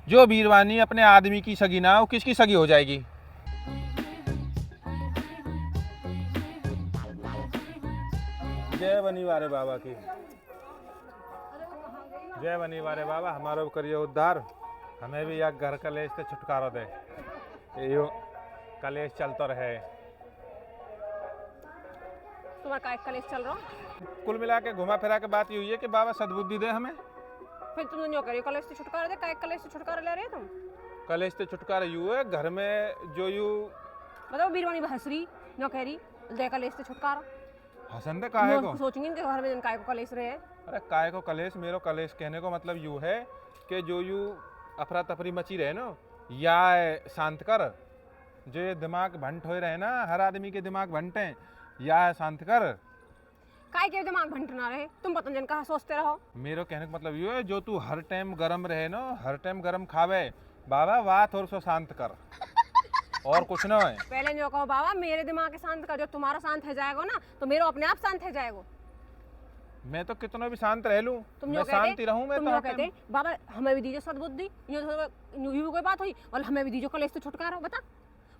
जो बीरवानी अपने आदमी की सगी ना, वो किसकी सगी हो जाएगी? जय बनी वारे बाबा की, जय बनी वारे बाबा, हमारा भी करिए उद्धार, हमें भी या घर कलेश से छुटकारा दे, यो कलेश चलता रहे। तुम्हारा काय कलेश चल रहा? कुल मिला के घुमा फिरा के बात ये हुई है कि बाबा सद्बुद्धि दे हमें। फिर तुम जो कह रही हो कलेश से छुटकारा दे, काय कलेश से छुटकारा ले रहे हो तुम? कलेश से छुटकारा यू है, घर में जो यू बताओ बीरवानी हंसरी जो कह रही दे कलेश से छुटकारा। हसन दे काहे को? सोचेंगे इनके घर में जन काय को कलेश रहे। अरे काय को कलेश, मेरो कलेश कहने को मतलब यू है कि जो यू अफरा तफरी मची रहे ना, या शांत कर, जो ये दिमाग भंट हो रहे ना, हर आदमी के दिमाग भंटे हैं, या शांत कर। काय के दिमाग भंटना रहे, तुम पता जन कहा सोचते रहो। मेरो कहने का मतलब यू है, जो तू हर टाइम गरम रहे ना, हर टाइम गरम खावे, बाबा बात और सो शांत कर, और कुछ ना है। पहले जो कहो बाबा मेरे दिमाग के शांत कर, जो तुम्हारा शांत हो जाएगा ना तो मेरा अपने आप शांत हो जाएगा। मैं तो कितना भी शांत रह लूं, मैं शांति रहूं। मैं तुम जो कहते बाबा हमें भी दीजिए सद्बुद्धि, यूं कोई बात हुई और हमें भी दीजिए कलेश से छुटकारा। बता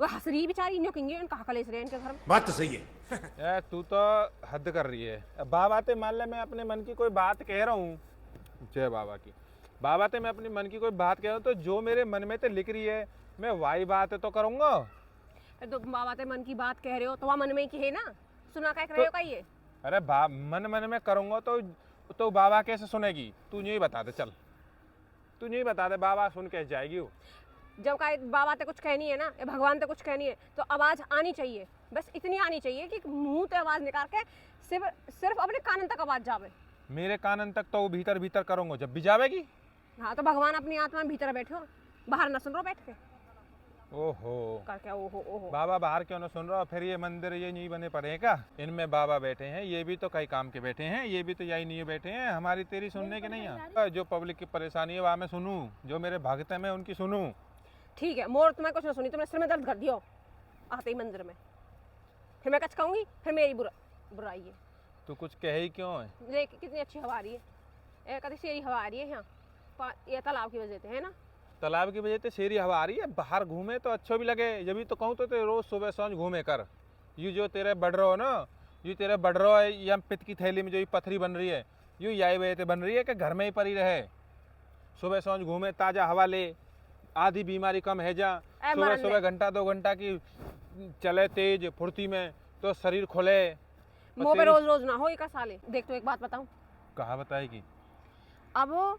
वो हंसरी बेचारी न्यों कहेंगे कहा कलेश रहे इनके घर में। बात तो सही है। यार तू तो हद कर रही है। बाबा ते मान ले मैं अपने मन की कोई बात कह रहा हूँ, जय बाबा की, बाबा ते मैं अपनी मन की कोई बात कह रहा हूँ, तो जो मेरे मन में ते लिख रही है मैं वही बात तो करूँगा। तो बाबा ते मन की बात कह रहे हो तो वहाँ मन में ही है ना, सुना क्या रहे हो का ये? अरे मन मन में करूँगा तो बाबा कैसे सुनेगी? तू नहीं बता दे, चल तू नहीं बता दे, बाबा सुन कैसे जाएगी वो? जब का बाबा ते कुछ कहनी है ना, या भगवान ते कुछ कहनी है तो आवाज आनी चाहिए, बस इतनी आनी चाहिए कि मुंह ते आवाज निकाल के सिर्फ अपने कानन तक आवाज जावे। मेरे कानन तक तो वो भीतर भीतर करूँगा, जब भी जावेगी। हाँ तो भगवान अपनी आत्मा में भीतर बैठो, बाहर न सुन रहो बैठ के। ओहो करके ओहो ओहो बाबा बाहर क्यों ना सुन रहा? फिर ये मंदिर ये नहीं बने पड़े हैं क्या? इनमें बाबा बैठे हैं, ये भी तो कई काम के बैठे हैं, ये भी तो यही नहीं बैठे हैं, हमारी तेरी सुनने के नहीं है। जो पब्लिक की परेशानी है वहाँ मैं सुनूं, जो मेरे भक्त हैं मैं उनकी सुनूं। ठीक है, मोर तुम्हें कुछ ना सुनी, तुमने सिर में दर्द कर दियो आते ही मंदिर में, फिर मैं कुछ कहूँगी, फिर मेरी बुराई है। तू कुछ कह ही क्यों है? देख कितनी अच्छी हवा आ रही है, कभी शेरी हवा आ रही है यहाँ, ये तालाब की वजह से है ना। तालाब की वजह से शेरी हवा आ रही है, बाहर घूमे तो अच्छा भी लगे। जब भी तो कहूँ तो रोज सुबह सांझ घूमे कर। यू जो तेरे बढ़ रहा हो ना, यू तेरे बढ़ रहा है, या पित्त की थैली में जो पथरी बन रही है, यू यही वजह से बन रही है कि घर में ही पड़ी रहे, सुबह सांझ घूमे, ताज़ा हवा ले, आधी बीमारी कम है जा। सुबह सुबह घंटा 2 घंटा की चले तेज फुर्ती में तो शरीर खुले। मुँह पे रोज रोज ना हो एक साले। देख तो एक बात बताऊं, कहा बताएगी? अब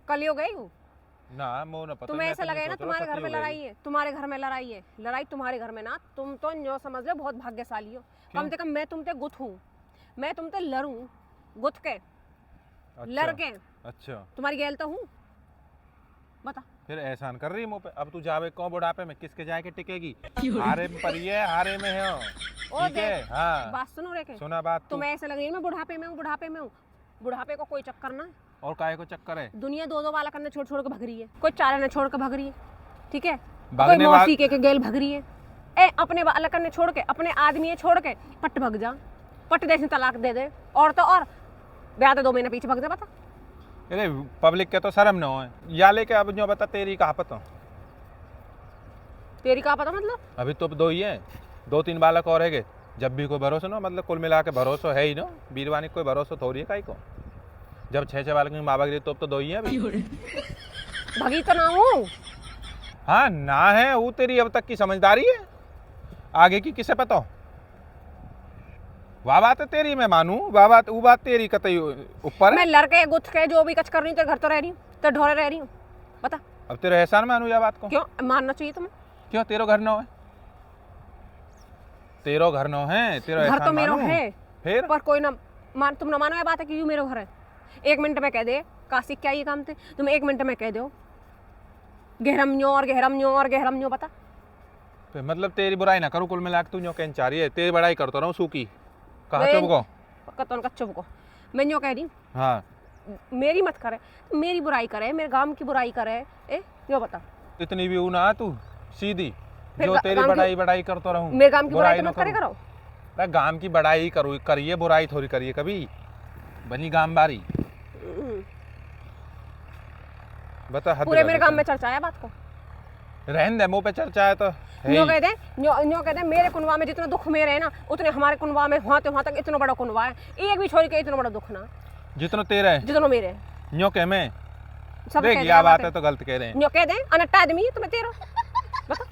कल हो गई हूँ ना, मो ना पता। तुम्हें ऐसा लगे ना तुम्हारे घर में लड़ाई है, तुम्हारे घर में लड़ाई है, लड़ाई तुम्हारे घर में ना, तुम तो जो समझ लो बहुत भाग्यशाली हो। कम से कम मैं तुमसे गुथ हूँ, मैं तुमसे लड़ूं गुथ के, लड़ के। अच्छा तुम्हारी गैल तो हूँ, बता। फिर एहसान कर रही है मुँह पे। अब तू जावे कौन बुढ़ापे में, किसके जाके टिकेगी? हारे में पड़ी है, हारे में है। ठीक है, हाँ बात सुनो रे, सुना बात। तुम्हें ऐसा लगे मैं बुढ़ापे में हूँ, बुढ़ापे में हूँ, बुढ़ापे को कोई चक्कर ना। और काहे को चक्कर है? दुनिया 2-2 बालक ने छोड़ छोड़ के भग रही है, कोई 4 ने छोड़ के भग रही है, ठीक है, कोई मौसी के गेल भग रही है। ए अपने बालक ने छोड़ के, अपने आदमी छोड़ के पट भग जा, पट देश में तलाक दे दे, और तो और ब्याह तो 2 महीने पीछे भग जा। बता अरे पब्लिक के तो शर्म न हो या लेके। अब जो बता तेरी कहा पता, तेरी कहा पता मतलब? अभी तो 2 ही हैं, 2-3 बालक और है। जब भी कोई भरोसा ना, मतलब कुल मिला के भरोसा है ही ना, बीरवानी कोई भरोसा थोड़ी है काई को। जब 6 बालक की माँ भाग रही तो 2 ही है अभी। भगी तो ना हूँ। हाँ ना है वो, तेरी अब तक की समझदारी है, आगे की किसे पता हो? वह बात है तेरी मैं मानू, वह बात तेरी कतई ऊपर है। मैं लड़के गुथ के जो भी कच कर रही हूँ, तेरे घर तो रह रही हूँ, तेरे ढोरे रह रही हूँ। बता अब तेरे एहसान मानू या बात को? क्यों मानना चाहिए तुम्हें? क्यों तेरो घर न है? तेरो घर न है, तेरा घर तो मेरा है, फिर पर कोई ना मान, तुम ना मानो ये बात है कि यूँ मेरा घर है। 1 मिनट में कह दे काशी क्या ये काम थे, तुम 1 मिनट में कह दो गहरमन्यो और गहरमन्यो और गहरमन्यो। बता मतलब तेरी बुराई ना करूँ, कुल मिला के तू न्यो कहना चाह रही है, तेरी बड़ाई करता रहूँ सूकी। कहा चुप को, कतौन का चुप को, मैं न्यो कह रही हूँ। हाँ मेरी मत करे, मेरी बुराई करे, मेरे गांव की बुराई करे। ए यो बता, इतनी भी ना तू सीधी, जो तेरी बड़ाई करता रहूँ। मेरे गांव की बुराई मत करे करो। गांव की बड़ाई करूँ, करिए बुराई थोड़ी करिए, कभी बनी गांव बारी। बता हद पूरे कर मेरे दी गांव में चर्चा है बात को। तूने। रहने दे, मुंह पे चर्चा है तो है न्यो ही। कहते न्यो कहते मेरे कुनवा में जितना दुख मेरे है ना उतने हमारे कुनवा में वहां तक इतना बड़ा कुनवा है, एक भी छोरी के इतना बड़ा दुख ना जितना तेरा है जितना मेरे है। न्यो कह मैं सब देख कहते यह हैं बात बातें। है तो गलत कह रहे हैं। न्यो कह दे अनट्टा आदमी है तुम्हें तेरा बता।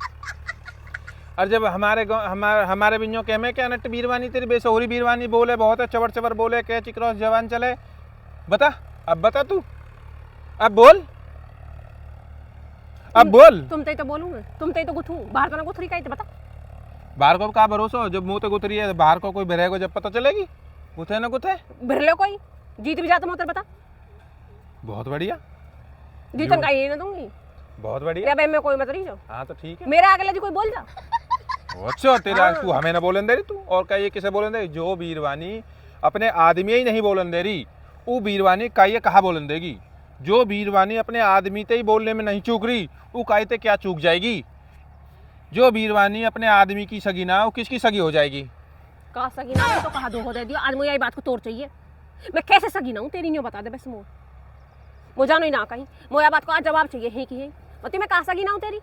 और जब हमारे बिन्यो कह में क्या नट बीरवानी तेरी बेसहुरी बीरवानी बोले, बहुत है चबर चबर बोले, कह चिक्रॉस जवान चले। बता अब बता तू, अब बोल, अब बोल। तुम तो बोलूंगा, तुम तो गुथू बाहर तो ना गुथरी का बता। बाहर को का भरोसा हो, जब मुंह तो गुथरी है बाहर को कोई बरहेगो जब पता चलेगी। गुथे ना गुथे बिरले कोई जीत भी जाता मोतर बता। बहुत बढ़िया, जीतन का ये ना दूंगी बहुत बढ़िया। या मैं कोई मत रही जाओ। हाँ तो ठीक है। मेरे आगे लगी कोई बोल जा। अच्छा तेरा हाँ। तू हमें ना बोलन दे रही तू, और क्या ये किसे बोलन दे रही? जो बीरवानी अपने आदमी ही नहीं बोलन दे रही, वो बीरवानी का ये कहा बोलन देगी? जो बीरवानी अपने आदमी ते ही बोलने में नहीं चूक रही, वो कायते क्या चूक जाएगी? जो बीरवानी अपने आदमी की सगी ना, वो किसकी सगी हो जाएगी? कहा सगी ना तो कहा दो हो दे दियो। आज मुझे यही बात को तोड़ चाहिए। मैं कैसे सगी ना हूँ तेरी नहीं बता दे बस मुझे जानो ही ना कहीं मुझे बात को आज जवाब चाहिए है कि है मतलब मैं कहा सगी ना हूँ तेरी।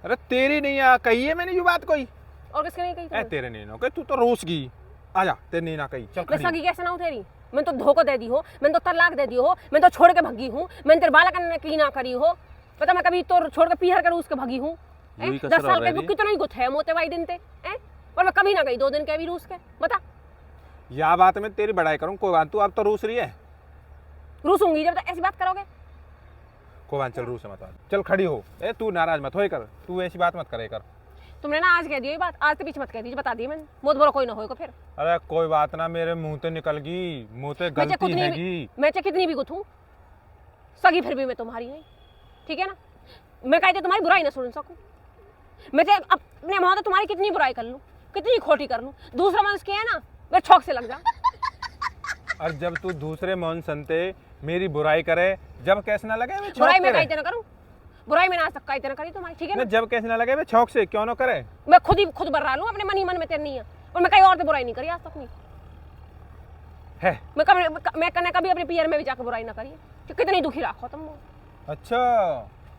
अरे तेरी नहीं आ कही है मैंने ये बात कोई, और किसके नहीं कही ए तेरे नहीं ना कही, तू तो रोस गई। आजा तेरे नहीं ना कही, चल मैं खड़ी। सगी कैसे ना हूँ तेरी? मैंने तो धोखा दे दी हो, मैंने तो तलाक दे दी हो, मैंने तो छोड़ के भगी हूँ, मैंने तेरे बाला करने की ना करी हो। पता मैं कभी तो छोड़ के पीहर कर रूस के भगी हूँ। यही 10 कसर साल रह के रही। कितना ही गुथ है मोते भाई दिन ते और मैं कभी ना गई 2 दिन के भी रूस के बता। या बात में तेरी बड़ाई करूँ कोई बात, तू अब तो रूस रही है। रूसूंगी जब तक ऐसी बात करोगे। कोई बात, चल रूस मत आ। चल खड़ी हो, ए तू नाराज मत होए कर, तू ऐसी बात मत करे कर। तुमने ना आज कह दी ये बात, आज तो पीछे मत कह दीजिए, बता दी मैंने। बहुत बड़ा कोई ना होएगा फिर। अरे कोई बात ना, मेरे मुंह से निकल गई, मुंह से गलती हैगी। मैं चाहे कितनी भी गुथूं सगी फिर भी मैं तुम्हारी नहीं, ठीक है ना? मैं कहते तुम्हारी बुराई ना सुन सकूं। मैं चाहे अपने मुंह से तुम्हारी कितनी बुराई कर लूं, कितनी खोटी कर लूं, दूसरा मानुष के है ना मैं छौक से लग जा। और जब तू दूसरे मौन सुनते मेरी बुराई करे, जब कैसे ना लगे मैं छौक बुराई मैं करे। कहते ना करूं, बुराई मैंने आज तक कहते ना करी तुम्हारी, ठीक है ना ना? जब कैसे ना लगे मैं छौक से क्यों ना करे। मैं खुद बर्रा लूं अपने मन ही मन में, तेरे नहीं है। और मैं कहीं और तो बुराई नहीं करी आज तक नहीं है। मैं कने कभी अपने पियर में भी जाकर बुराई ना करी कि कितनी दुखी राखो तुम। अच्छा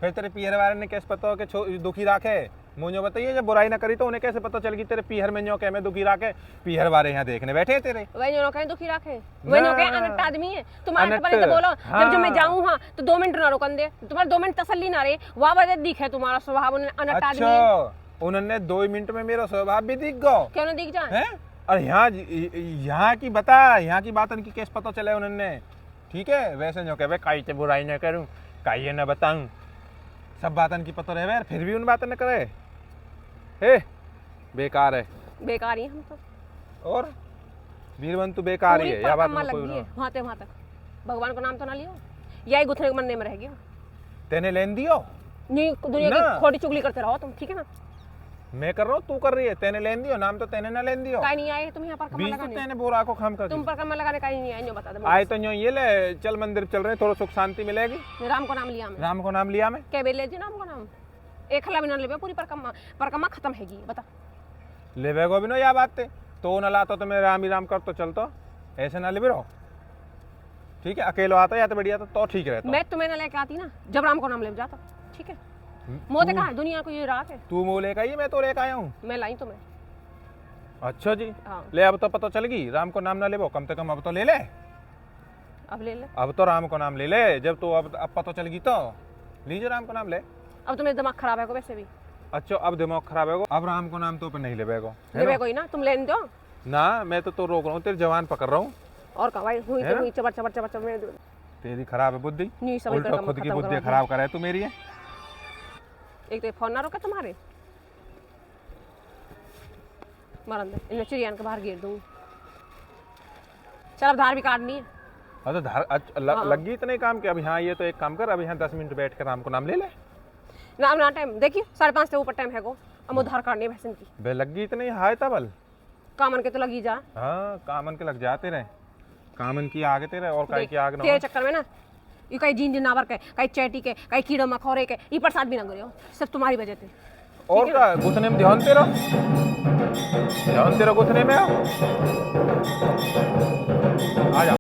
फिर तेरे पीहर वाले ने कैसे पता हो कि दुखी राखे? मुझे बताइए, जब बुराई ना करी तो उन्हें कैसे पता चल गई तेरे पीहर में न्यो के में दुखी राखे? पीहर वाले यहाँ देखने बैठे हैं तेरे। वही जो कहीं दुखी रखे, वही जो कहीं अनट आदमी है। तुम अनट अनट, बने तो बोलो हाँ। जब मैं जाऊं हाँ तो 2 मिनट ना रुकन दे, तुम्हारे 2 मिनट तसल्ली ना रहे, वहां वजह दिखे तुम्हारा स्वभाव अनट आदमी है। अच्छा उन्होंने 2 मिनट में मेरा स्वभाव भी दिख गो क्यों ना दिख जाए? हैं? और यहाँ की बता, यहाँ की बात उनकी कैसे पता चले उन्होंने? ठीक है वैसे जो कहे काई से बुराई ना करूं, काई ना बताऊं, सब बात उनकी पता रहे फिर भी उन बातें न करे। हे बेकार है, बेकार ही हम तो। और वीरवन तू बेकार ही है, या बात में कोई लगी है ना। वहां तक भगवान को नाम तो ना लियो, यही गुथने के मन में रह गया। तेने लेन दियो, नहीं दुनिया ना। की खोटी चुगली करते रहो तुम, ठीक है ना? मैं कर रहा हूँ तू कर रही है। तेने लेन दियो, नाम तो तेने ना लेन दियो। काई नहीं आए तुम यहाँ पर कमर बीच तो लगाने, तेने बोरा को खाम कर तुम पर कमर लगाने का नहीं आए, जो बता दे आए तो यूं ये ले चल मंदिर चल रहे, थोड़ा सुख शांति मिलेगी। राम को नाम लिया मैं, राम को नाम लिया मैं, क्या बेले जी नाम को नाम एक हला भी ना लेबे, पूरी परकमा खत्म हैगी बता। लेवे को भी नो या बात ते तो न लाता तो मैं राम ही राम कर तो चलता, ऐसे ना लेवे रहो। ठीक है अकेलो आता या तो बढ़िया तो ठीक रहता। मैं तुम्हें ना लेके आती ना जब राम को नाम ले जाता, ठीक है? मोते कहा दुनिया को ये रात है, तू मुँह लेकर आई, मैं तो लेकर आया हूँ। मैं लाई तुम्हें। अच्छा जी हाँ ले, अब तो पता चल गई राम को नाम ना ले, कम से कम अब तो ले ले, अब ले ले। अब तो राम को नाम ले ले। जब तो अब पता चल गई तो लीजिए राम को नाम ले। अब तो मेरा दिमाग खराब है को वैसे भी। अच्छा अब दिमाग खराब है, अब राम को नाम तो पे नहीं लेवे को लेवे कोई ना, तुम लेने दो ना। मैं तो रोक रहा हूँ, तेरी जवान पकड़ रहा हूँ। और का भाई हुई है तो हुई, चबर चबर चबर चबर तेरी खराब है बुद्धि, नहीं सब उल्टा खुद की बुद्धि खराब करे तू मेरी है। एक तो फोन ना रोका तुम्हारे मरन दे, इन्हें चिड़ियान के बाहर गिर दूंगी। चल अब धार भी काटनी है। तो धार लग गई इतने काम के। अब यहाँ ये तो एक काम कर, अब यहाँ 10 मिनट बैठ कर राम को नाम ले ले ना। अब ना टाइम देखिए 5:30 से ऊपर टाइम है को, अब उधार काटनी है भैंसन की। बे लग गई इतने हाय तबल। कामन के तो लगी जा। हाँ कामन के लग जाते रहे, कामन की आगे तेरे और काई की आग ना तेरे हो। चक्कर में ना ये कहीं जीन जिनावर के, कहीं चैटी के, कहीं कीड़े मखौरे के, ये प्रसाद भी ना करियो, सब तुम्हारी वजह से। और का घुसने में ध्यान तेरा, ध्यान तेरा घुसने में। आ जा।